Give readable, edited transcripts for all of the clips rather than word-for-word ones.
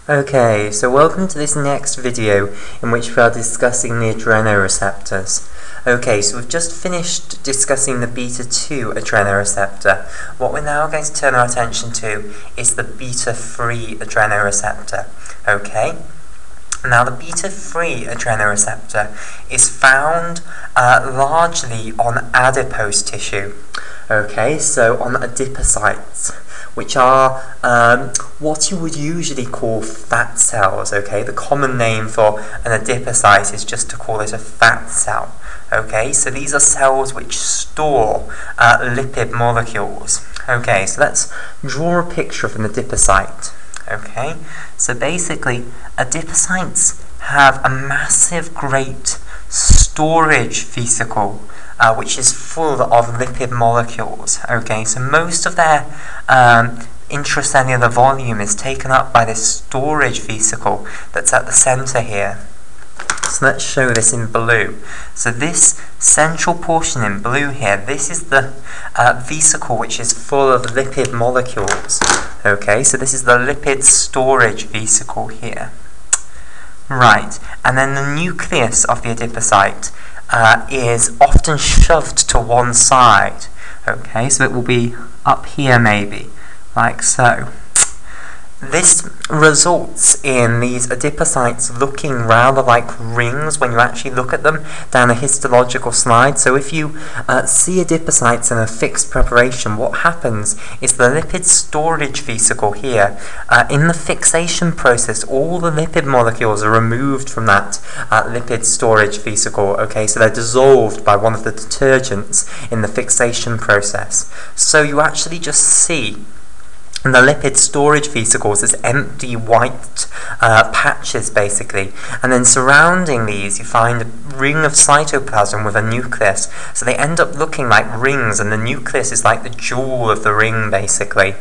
Okay, so welcome to this next video in which we are discussing the adrenoreceptors. Okay, so we've just finished discussing the beta-2 adrenoreceptor. What we're now going to turn our attention to is the beta-3 adrenoreceptor. Okay? Now, the beta-3 adrenoreceptor is found largely on adipose tissue. Okay, so on adipocytes, which are what you would usually call fat cells. Okay, the common name for an adipocyte is just to call it a fat cell. Okay, so these are cells which store lipid molecules. Okay, so let's draw a picture of an adipocyte. Okay, so basically adipocytes have a massive, great storage vesicle which is full of lipid molecules. Okay, so most of their intracellular volume is taken up by this storage vesicle that's at the center here. So let's show this in blue. So this central portion in blue here, this is the vesicle which is full of lipid molecules. Okay, so this is the lipid storage vesicle here. Right, and then the nucleus of the adipocyte is often shoved to one side. Okay, so it will be up here maybe, like so. This results in these adipocytes looking rather like rings when you actually look at them down a histological slide. So if you see adipocytes in a fixed preparation, what happens is the lipid storage vesicle here, in the fixation process, all the lipid molecules are removed from that lipid storage vesicle. Okay, so they're dissolved by one of the detergents in the fixation process. So you actually just see the lipid storage vesicles as empty white patches, basically, and then surrounding these you find a ring of cytoplasm with a nucleus. So they end up looking like rings, and the nucleus is like the jewel of the ring, basically.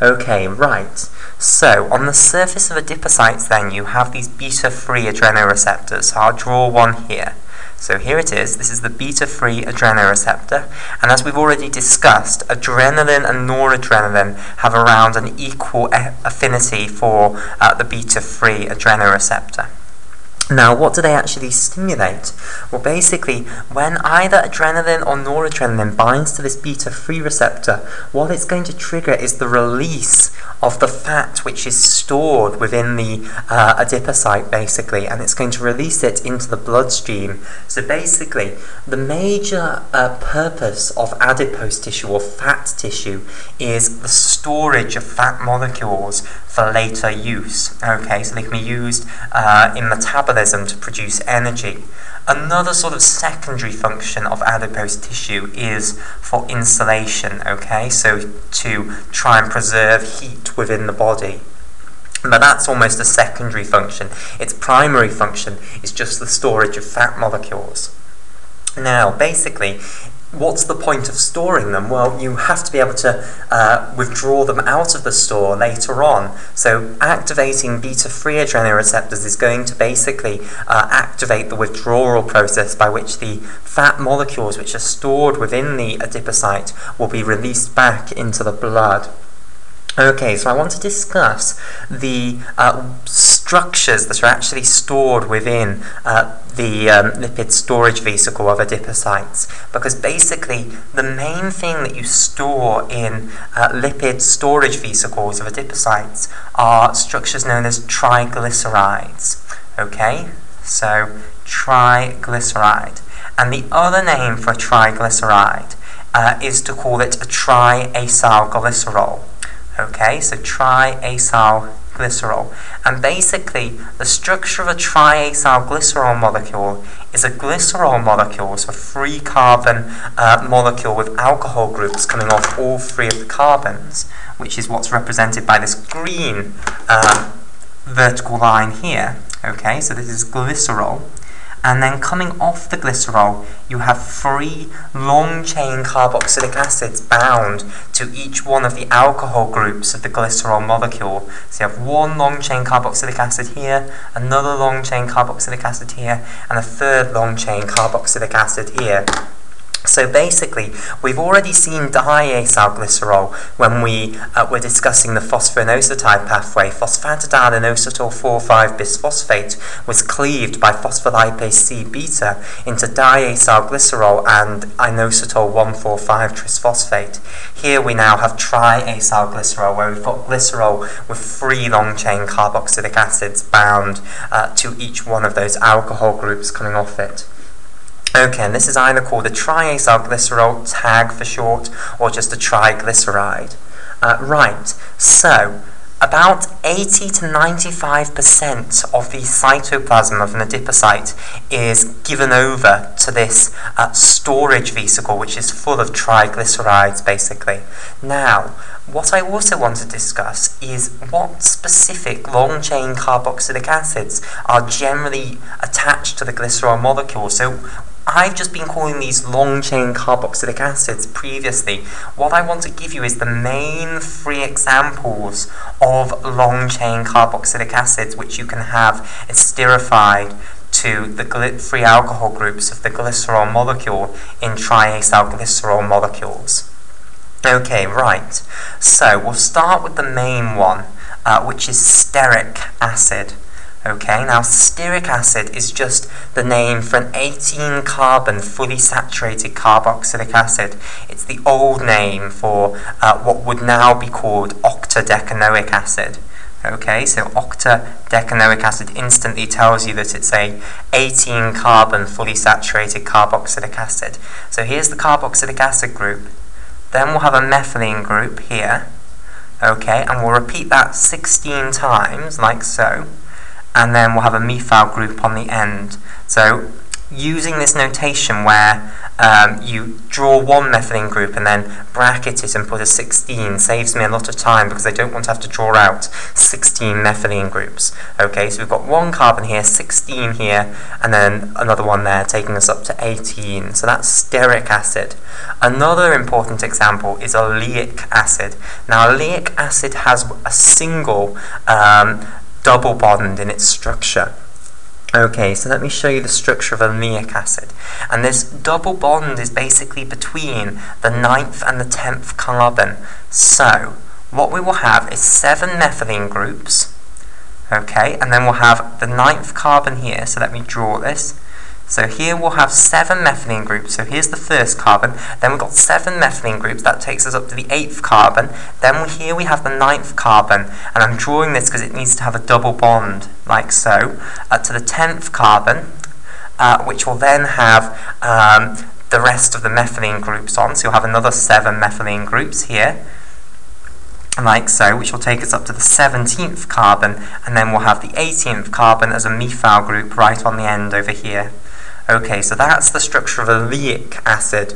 Okay, right. So on the surface of adipocytes, then you have these beta-3 adrenoreceptors. So I'll draw one here. So here it is, this is the beta-3 adrenoreceptor, and as we've already discussed, adrenaline and noradrenaline have around an equal affinity for the beta-3 adrenoreceptor. Now, what do they actually stimulate? Well, basically, when either adrenaline or noradrenaline binds to this beta-3 receptor, what it's going to trigger is the release of the fat which is stored within the adipocyte, basically, and it's going to release it into the bloodstream. So basically, the major purpose of adipose tissue or fat tissue is the storage of fat molecules for later use. Okay, so they can be used in metabolism to produce energy. Another sort of secondary function of adipose tissue is for insulation, okay, so to try and preserve heat within the body. But that's almost a secondary function. Its primary function is just the storage of fat molecules. Now, basically, what's the point of storing them? Well, you have to be able to withdraw them out of the store later on. So activating beta-3 adrenoreceptors is going to basically activate the withdrawal process by which the fat molecules which are stored within the adipocyte will be released back into the blood. Okay, so I want to discuss the structures that are actually stored within the lipid storage vesicle of adipocytes, because basically the main thing that you store in lipid storage vesicles of adipocytes are structures known as triglycerides. Okay, so triglyceride. And the other name for a triglyceride is to call it a triacylglycerol. Okay, so triacylglycerol. And basically, the structure of a triacylglycerol molecule is a glycerol molecule, so a free carbon molecule with alcohol groups coming off all three of the carbons, which is what's represented by this green vertical line here. Okay, so this is glycerol. And then coming off the glycerol, you have 3 long-chain carboxylic acids bound to each one of the alcohol groups of the glycerol molecule. So you have 1 long-chain carboxylic acid here, another long-chain carboxylic acid here, and a 3rd long-chain carboxylic acid here. So basically, we've already seen diacylglycerol when we were discussing the phosphoinositide pathway. Phosphatidylinositol 4,5-bisphosphate was cleaved by phospholipase C-beta into diacylglycerol and inositol 1,4,5-trisphosphate. Here we now have triacylglycerol, where we've got glycerol with 3 long-chain carboxylic acids bound to each one of those alcohol groups coming off it. Okay, and this is either called a triacylglycerol, TAG for short, or just a triglyceride. Right, so about 80 to 95% of the cytoplasm of an adipocyte is given over to this storage vesicle, which is full of triglycerides, basically. Now, what I also want to discuss is what specific long-chain carboxylic acids are generally attached to the glycerol molecule. So I've just been calling these long-chain carboxylic acids previously. What I want to give you is the main 3 examples of long-chain carboxylic acids which you can have esterified to the free alcohol groups of the glycerol molecule in triacylglycerol molecules. Okay, right. So we'll start with the main one, which is stearic acid. Okay, now stearic acid is just the name for an 18-carbon fully saturated carboxylic acid. It's the old name for what would now be called octadecanoic acid. Okay, so octadecanoic acid instantly tells you that it's a 18-carbon fully saturated carboxylic acid. So here's the carboxylic acid group. Then we'll have a methylene group here. Okay, and we'll repeat that 16 times, like so. And then we'll have a methyl group on the end. So using this notation where you draw one methylene group and then bracket it and put a 16 saves me a lot of time because I don't want to have to draw out 16 methylene groups. Okay, so we've got 1 carbon here, 16 here, and then another one there taking us up to 18. So that's stearic acid. Another important example is oleic acid. Now oleic acid has a single double bond in its structure. Okay, so let me show you the structure of oleic acid. And this double bond is basically between the 9th and the 10th carbon. So what we will have is 7 methylene groups. Okay, and then we'll have the 9th carbon here. So let me draw this. So here we'll have 7 methylene groups. So here's the first carbon. Then we've got 7 methylene groups. That takes us up to the 8th carbon. Then here we have the 9th carbon. And I'm drawing this because it needs to have a double bond, like so, to the 10th carbon, which will then have the rest of the methylene groups on. So you'll have another 7 methylene groups here, like so, which will take us up to the 17th carbon. And then we'll have the 18th carbon as a methyl group right on the end over here. Okay, so that's the structure of oleic acid.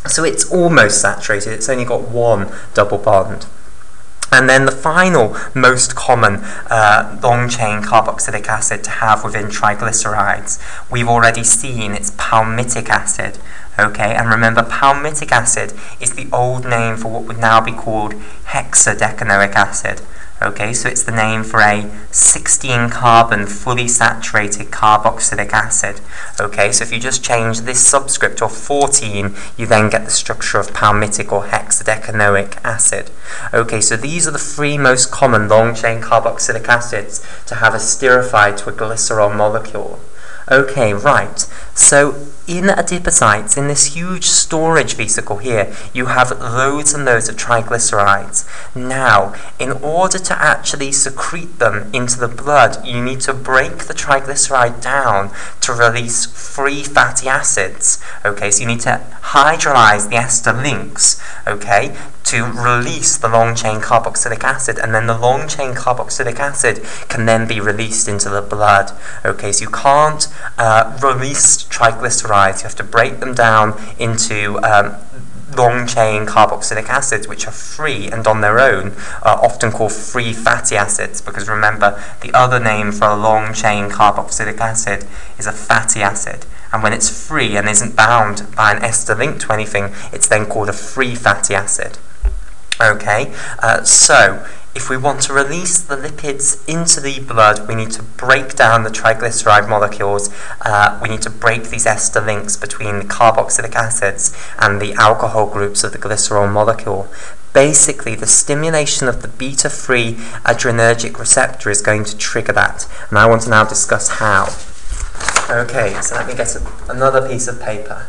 So it's almost saturated, it's only got 1 double bond. And then the final most common long-chain carboxylic acid to have within triglycerides, we've already seen, it's palmitic acid. Okay, and remember, palmitic acid is the old name for what would now be called hexadecanoic acid. Okay, so it's the name for a 16-carbon fully saturated carboxylic acid. Okay, so if you just change this subscript of 14, you then get the structure of palmitic or hexadecanoic acid. Okay, so these are the 3 most common long-chain carboxylic acids to have esterified to a glycerol molecule. Okay, right, so in adipocytes, in this huge storage vesicle here, you have loads and loads of triglycerides. Now, in order to actually secrete them into the blood, you need to break the triglyceride down to release free fatty acids. Okay, so you need to hydrolyze the ester links, okay, to release the long-chain carboxylic acid, and then the long-chain carboxylic acid can then be released into the blood. Okay, so you can't release triglycerides, you have to break them down into long-chain carboxylic acids, which are free and on their own are often called free fatty acids, because remember, the other name for a long-chain carboxylic acid is a fatty acid. And when it's free and isn't bound by an ester link to anything, it's then called a free fatty acid. Okay, so if we want to release the lipids into the blood, we need to break down the triglyceride molecules. We need to break these ester links between the carboxylic acids and the alcohol groups of the glycerol molecule. Basically, the stimulation of the beta-3 adrenergic receptor is going to trigger that, and I want to now discuss how. Okay, so let me get another piece of paper.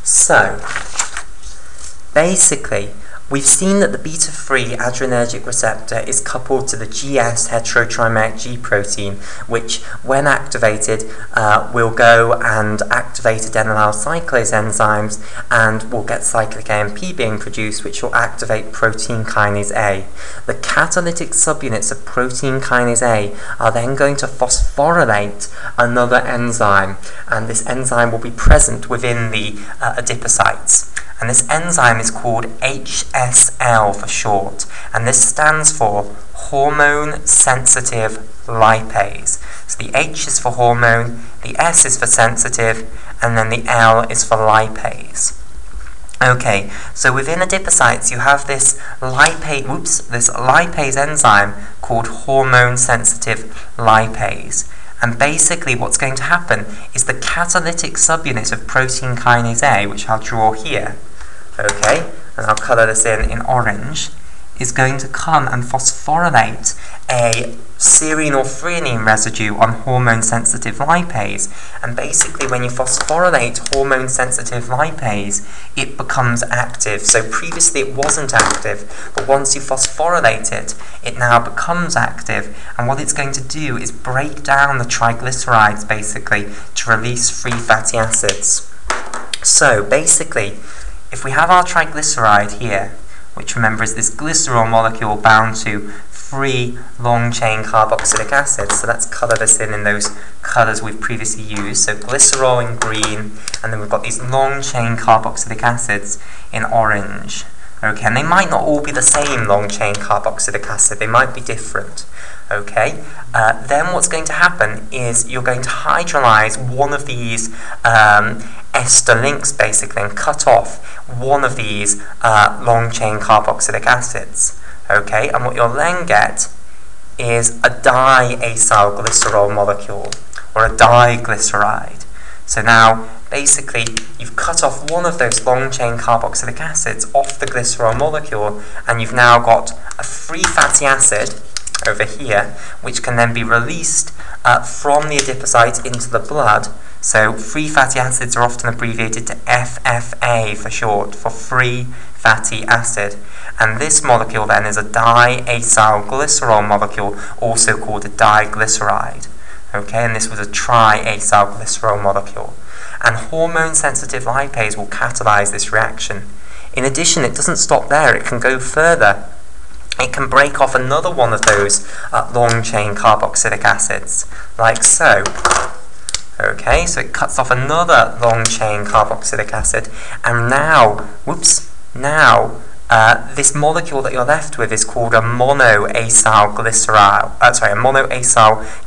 So, basically, we've seen that the beta-3 adrenergic receptor is coupled to the GS heterotrimeric G protein, which, when activated, will go and activate adenylyl cyclase enzymes, and we'll get cyclic AMP being produced, which will activate protein kinase A. The catalytic subunits of protein kinase A are then going to phosphorylate another enzyme, and this enzyme will be present within the adipocytes. And this enzyme is called HSL for short, and this stands for hormone sensitive lipase. So the H is for hormone, the S is for sensitive, and then the L is for lipase. Okay, so within adipocytes you have this lipase enzyme called hormone sensitive lipase. And basically what's going to happen is the catalytic subunit of protein kinase A, which I'll draw here, okay, and I'll colour this in orange, is going to come and phosphorylate a serine or threonine residue on hormone-sensitive lipase. And basically when you phosphorylate hormone-sensitive lipase, it becomes active. So previously it wasn't active, but once you phosphorylate it, it now becomes active. And what it's going to do is break down the triglycerides, basically, to release free fatty acids. So basically, if we have our triglyceride here, which remember is this glycerol molecule bound to 3 long-chain carboxylic acids. So let's colour this in those colours we've previously used. So glycerol in green, and then we've got these long-chain carboxylic acids in orange. Okay, and they might not all be the same long-chain carboxylic acid, they might be different. Okay, then what's going to happen is you're going to hydrolyze one of these ester links, basically, and cut off one of these long-chain carboxylic acids. Okay, and what you'll then get is a diacyl glycerol molecule, or a diglyceride. So now, basically, you've cut off one of those long-chain carboxylic acids off the glycerol molecule, and you've now got a free fatty acid over here, which can then be released from the adipocyte into the blood. So free fatty acids are often abbreviated to FFA for short, for free fatty acid. And this molecule then is a diacyl glycerol molecule, also called a diglyceride. Okay, and this was a triacyl glycerol molecule. And hormone-sensitive lipase will catalyze this reaction. In addition, it doesn't stop there, it can go further. It can break off another one of those long-chain carboxylic acids, like so. Okay, so it cuts off another long-chain carboxylic acid, and now, this molecule that you're left with is called a monoacyl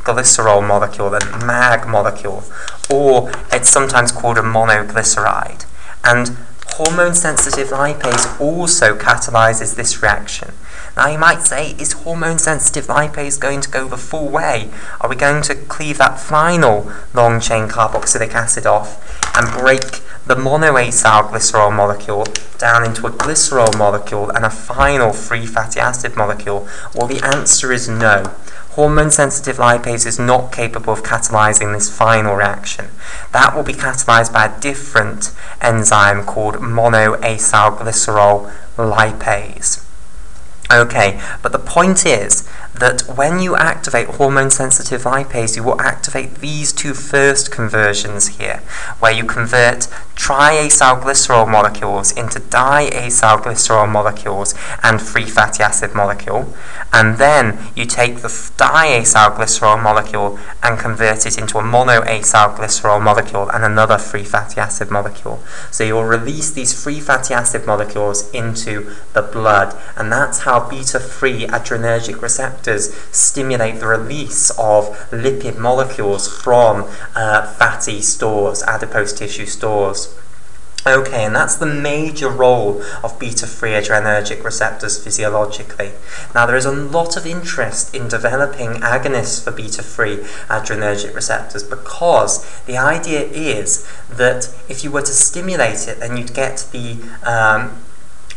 glycerol molecule, a MAG molecule, or it's sometimes called a monoglyceride. And hormone-sensitive lipase also catalyzes this reaction. Now you might say, is hormone-sensitive lipase going to go the full way? Are we going to cleave that final long-chain carboxylic acid off and break the monoacyl glycerol molecule down into a glycerol molecule and a final free fatty acid molecule? Well, the answer is no. Hormone-sensitive lipase is not capable of catalyzing this final reaction. That will be catalyzed by a different enzyme called monoacyl glycerol lipase. Okay, but the point is that when you activate hormone-sensitive lipase, you will activate these two first conversions here, where you convert triacyl glycerol molecules into diacyl glycerol molecules and free fatty acid molecule, and then you take the diacyl glycerol molecule and convert it into a monoacyl glycerol molecule and another free fatty acid molecule. So you'll release these free fatty acid molecules into the blood, and that's how beta-3 adrenergic receptors stimulate the release of lipid molecules from fatty stores, adipose tissue stores. Okay, and that's the major role of beta-3 adrenergic receptors physiologically. Now, there is a lot of interest in developing agonists for beta-3 adrenergic receptors, because the idea is that if you were to stimulate it, then you'd get the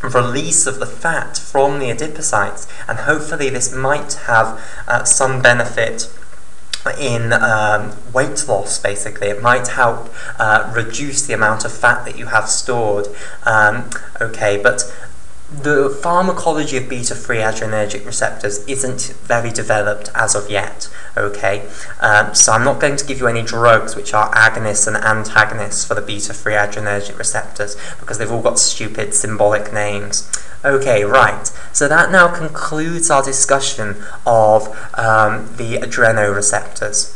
release of the fat from the adipocytes, and hopefully this might have some benefit in weight loss. Basically, it might help reduce the amount of fat that you have stored. Okay, but the pharmacology of beta-3 adrenergic receptors isn't very developed as of yet, okay? So I'm not going to give you any drugs which are agonists and antagonists for the beta-3 adrenergic receptors, because they've all got stupid symbolic names. Okay, right, so that now concludes our discussion of the adrenoreceptors.